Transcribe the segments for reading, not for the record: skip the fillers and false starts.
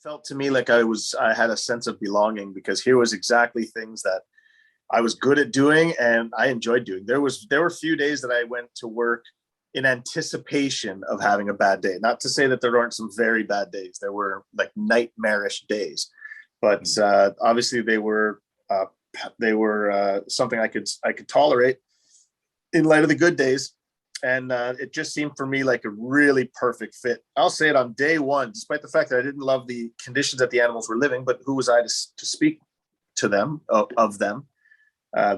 felt to me like I had a sense of belonging, because here was exactly things that I was good at doing and I enjoyed doing. There were a few days that I went to work in anticipation of having a bad day. Not to say that there aren't some very bad days. There were like nightmarish days, but obviously they were something I could tolerate in light of the good days. And it just seemed for me like a really perfect fit. I'll say it on day one, despite the fact that I didn't love the conditions that the animals were living, but who was I to speak to them of them?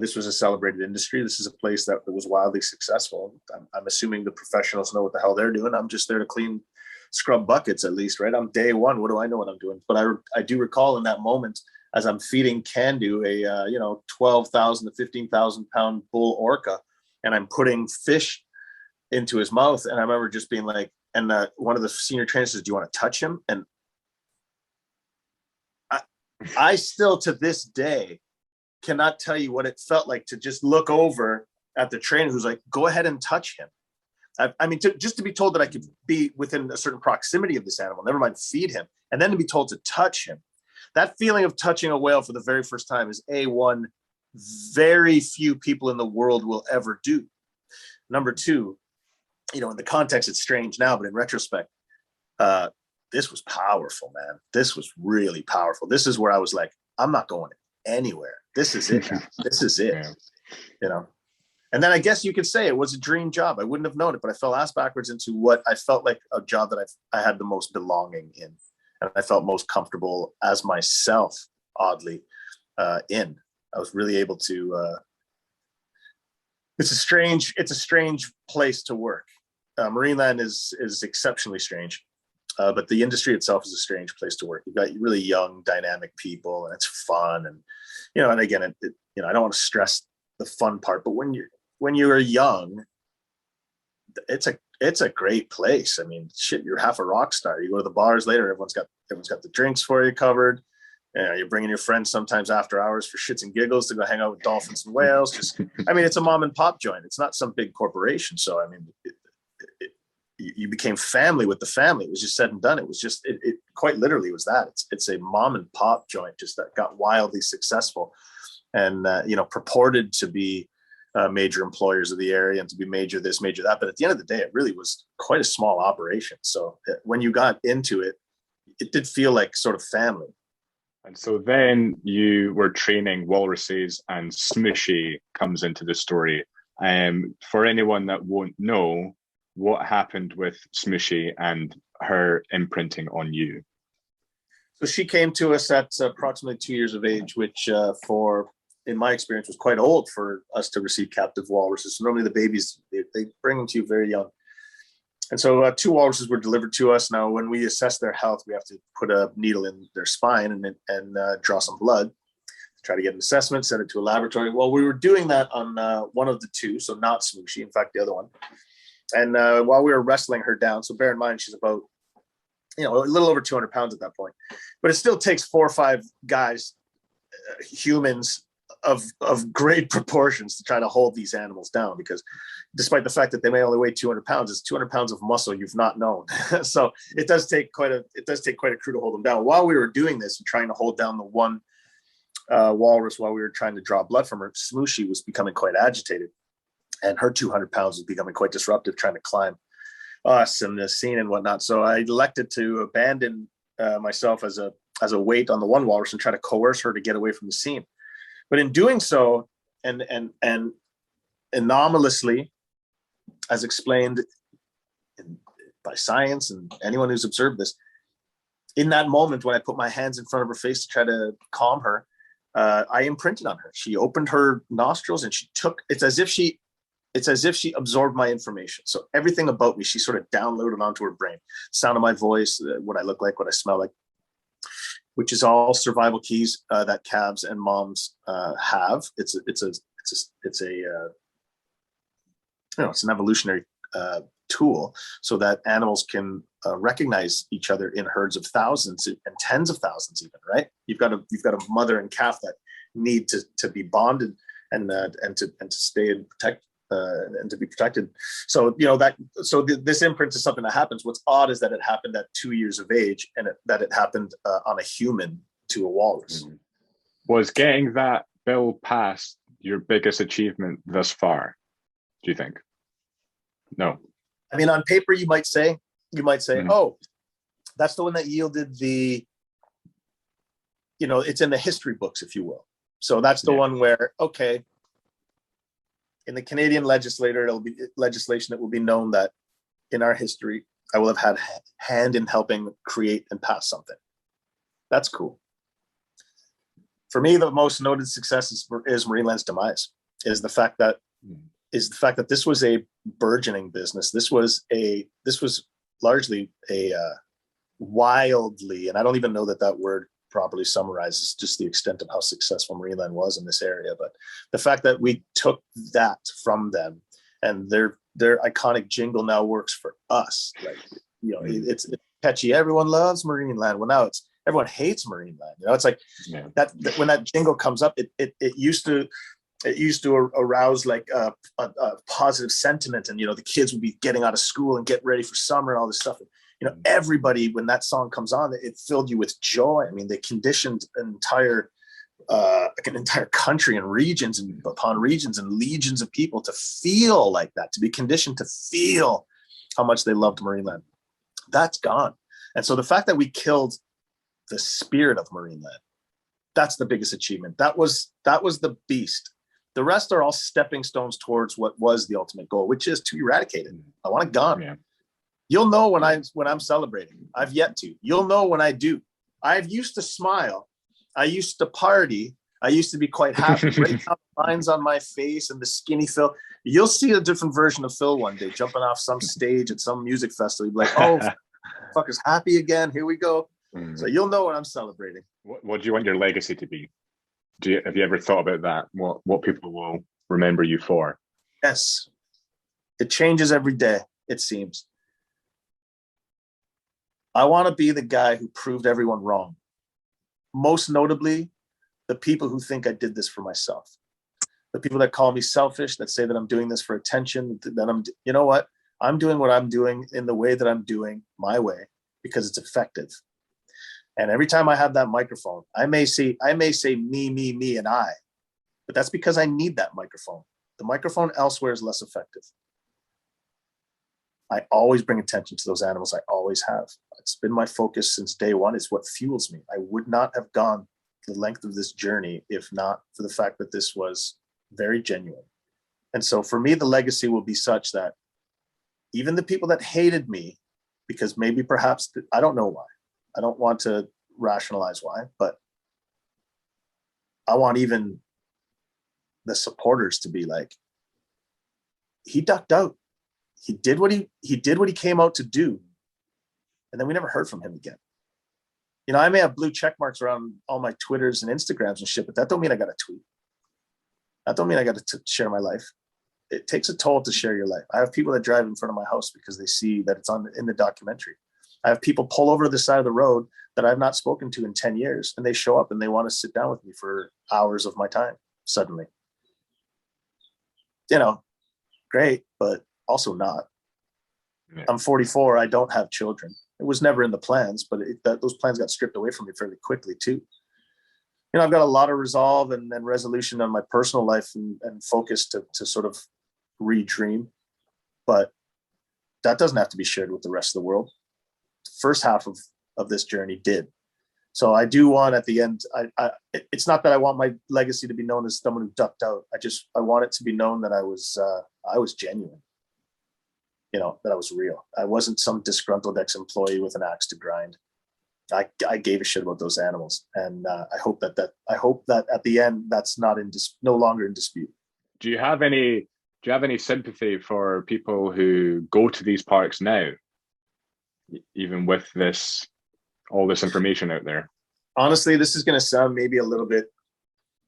This was a celebrated industry. This is a place that was wildly successful. I'm assuming the professionals know what the hell they're doing. I'm just there to scrub buckets at least, right? I'm day one. What do I know what I'm doing? But I do recall in that moment, as I'm feeding Candu, a 12,000 to 15,000 pound bull orca, and I'm putting fish into his mouth. And I remember just being like, and one of the senior trainers says, "Do you want to touch him?" And I still to this day cannot tell you what it felt like to just look over at the trainer who's like, "Go ahead and touch him." I mean, just to be told that I could be within a certain proximity of this animal, never mind feed him, and then to be told to touch him. That feeling of touching a whale for the very first time is one very few people in the world will ever do. Number two, in the context, it's strange now, but in retrospect, this was powerful, man. This was really powerful. This is where I was like, I'm not going anywhere. This is it now. This is it. Yeah. And then I guess you could say it was a dream job. I wouldn't have known it, but I fell ass backwards into what I felt like a job that I had the most belonging in, and I felt most comfortable as myself, oddly, in. I was really able to. It's a strange place to work. Marineland is exceptionally strange, but the industry itself is a strange place to work. You've got really young, dynamic people, and it's fun. And and again, I don't want to stress the fun part, but when you're young, it's a great place. I mean, shit, you're half a rock star. You go to the bars later, everyone's got the drinks for you covered. You're bringing your friends sometimes after hours for shits and giggles to go hang out with dolphins and whales. It's a mom and pop joint. It's not some big corporation. So, I mean, you became family with the family. It was just said and done. It was just, it quite literally was that. It's a mom and pop joint just that got wildly successful and, purported to be major employers of the area and to be major this, major that. But at the end of the day, it really was quite a small operation. So when you got into it, it did feel like sort of family. And so then you were training walruses and Smooshi comes into the story. For anyone that won't know, what happened with Smooshi and her imprinting on you? So she came to us at approximately 2 years of age, which in my experience, was quite old for us to receive captive walruses. So normally the babies, they bring them to you very young. And so 2 walruses were delivered to us. Now, when we assess their health, we have to put a needle in their spine and draw some blood to try to get an assessment, send it to a laboratory. Well, we were doing that on one of the 2, so not Smooshi, in fact, the other one. And while we were wrestling her down, so bear in mind, she's about, a little over 200 pounds at that point. But it still takes 4 or 5 guys, humans, of great proportions to try to hold these animals down, because despite the fact that they may only weigh 200 pounds, it's 200 pounds of muscle you've not known. So it does take quite a crew to hold them down. While we were doing this and trying to hold down the one walrus while we were trying to draw blood from her, Smooshi was becoming quite agitated, and her 200 pounds was becoming quite disruptive, trying to climb us and the scene and whatnot. So I elected to abandon myself as a weight on the one walrus and try to coerce her to get away from the scene. But in doing so, and anomalously, as explained by science and anyone who's observed this, in that moment when I put my hands in front of her face to try to calm her, I imprinted on her. She opened her nostrils and it's as if she absorbed my information. So everything about me, she sort of downloaded onto her brain. Sound of my voice, what I look like, what I smell like, which is all survival keys that calves and moms have. It's an evolutionary tool so that animals can recognize each other in herds of thousands and tens of thousands, even. Right? You've got a mother and calf that need to be bonded and to stay and protect and to be protected. So, this imprint is something that happens. What's odd is that it happened at 2 years of age, and that it happened on a human to a walrus. Mm-hmm. Was getting that bill passed your biggest achievement thus far, do you think? No. I mean, on paper, you might say, Mm-hmm. oh, that's the one that yielded the, it's in the history books, if you will. So that's the one where, okay, in the Canadian legislation, it will be known that in our history, I will have had hand in helping create and pass something. That's cool. For me, the most noted success is Marineland's demise. Is the fact that this was a burgeoning business. This was largely a wildly, and I don't even know that word properly summarizes just the extent of how successful Marineland was in this area. But the fact that we took that from them, and their iconic jingle now works for us. Like, it's catchy. Everyone loves Marineland. Well, now everyone hates Marineland. It's like that when that jingle comes up, it used to arouse like a positive sentiment, and the kids would be getting out of school and get ready for summer and all this stuff. Everybody, when that song comes on, it filled you with joy. I mean, they conditioned an entire country and regions and upon regions and legions of people to feel like that, to be conditioned to feel how much they loved Marineland. That's gone. And so the fact that we killed the spirit of Marineland, that's the biggest achievement. That was the beast. The rest are all stepping stones towards what was the ultimate goal, which is to eradicate it. I want it gone. Yeah. You'll know when I'm celebrating. I've yet to. You'll know when I do. I've used to smile. I used to party. I used to be quite happy. Right now, lines on my face and the skinny Phil. You'll see a different version of Phil one day, jumping off some stage at some music festival. You'll be like, oh, fucker's happy again. Here we go. So you'll know when I'm celebrating. What do you want your legacy to be? Have you ever thought about that? What people will remember you for? Yes. It changes every day, it seems. I want to be the guy who proved everyone wrong. Most notably, the people who think I did this for myself. The people that call me selfish, that say that I'm doing this for attention, you know what? I'm doing what I'm doing in the way that I'm doing, my way, because it's effective. And every time I have that microphone, I may say me, and I, but that's because I need that microphone. The microphone elsewhere is less effective. I always bring attention to those animals. I always have. It's been my focus since day one. It's what fuels me. I would not have gone the length of this journey if not for the fact that this was very genuine. And so for me, the legacy will be such that even the people that hated me, because maybe perhaps, I don't know why. I don't want to rationalize why, but I want even the supporters to be like, he ducked out. He did what he came out to do. And then we never heard from him again. I may have blue check marks around all my Twitters and Instagrams and shit, but that don't mean I got to tweet. That don't mean I got to share my life. It takes a toll to share your life. I have people that drive in front of my house because they see that it's in the documentary. I have people pull over to the side of the road that I've not spoken to in 10 years, and they show up and they want to sit down with me for hours of my time suddenly. Great, but also not. Yeah. I'm 44. I don't have children. It was never in the plans, but those plans got stripped away from me fairly quickly too. I've got a lot of resolve and resolution on my personal life and focus to sort of redream, but that doesn't have to be shared with the rest of the world. The first half of this journey did. So I do want at the end, it's not that I want my legacy to be known as someone who ducked out. I want it to be known that I was genuine, that I was real. I wasn't some disgruntled ex-employee with an axe to grind. I gave a shit about those animals, and I hope that at the end that's no longer in dispute. Do you have any sympathy for people who go to these parks now, even with all this information out there? Honestly, this is going to sound maybe a little bit,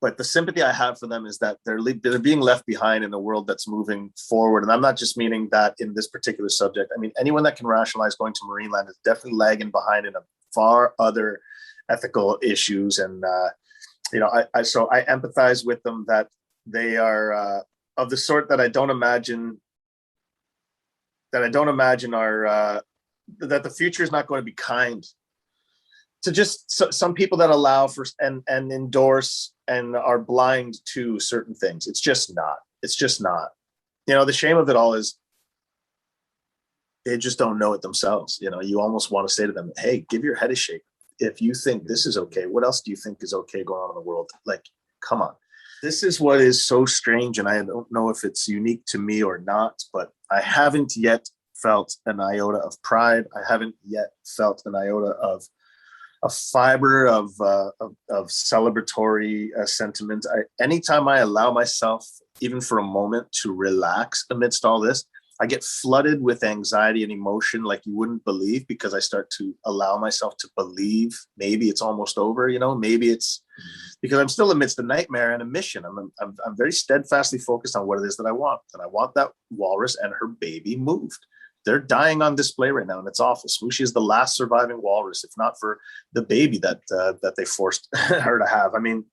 but the sympathy I have for them is that they're being left behind in a world that's moving forward. And I'm not just meaning that in this particular subject. I mean, anyone that can rationalize going to Marineland is definitely lagging behind in a far other ethical issues. And, so I empathize with them that they are of the sort that I don't imagine are that the future is not going to be kind to just some people that allow for and endorse and are blind to certain things. It's just not. It's just not. You know, the shame of it all is they just don't know it themselves. You know, you almost want to say to them, hey, give your head a shake. If you think this is okay, what else do you think is okay going on in the world? Like, come on. This is what is so strange. And I don't know if it's unique to me or not, but I haven't yet felt an iota of pride. I haven't yet felt an iota of a fiber of celebratory sentiment. Anytime I allow myself, even for a moment, to relax amidst all this, I get flooded with anxiety and emotion like you wouldn't believe, because I start to allow myself to believe maybe it's almost over. You know, maybe it's because I'm still amidst a nightmare and a mission. I'm very steadfastly focused on what it is that I want, and I want that walrus and her baby moved. They're dying on display right now, and it's awful. Smooshi is the last surviving walrus, if not for the baby that they forced her to have. I mean,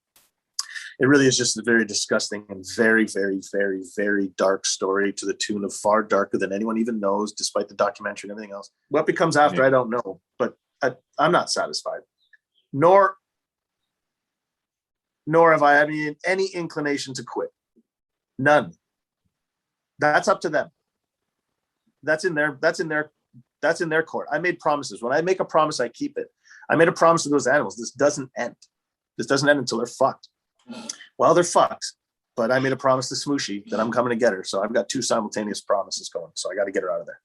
it really is just a very disgusting and very, very, very, very dark story, to the tune of far darker than anyone even knows, despite the documentary and everything else. What becomes after, I don't know, but I'm not satisfied. Nor have I any inclination to quit. None. That's up to them. That's in their court. I made promises. When I make a promise, I keep it. I made a promise to those animals. This doesn't end. This doesn't end until they're fucked. Well, they're fucked, but I made a promise to Smooshi that I'm coming to get her. So I've got two simultaneous promises going. So I got to get her out of there.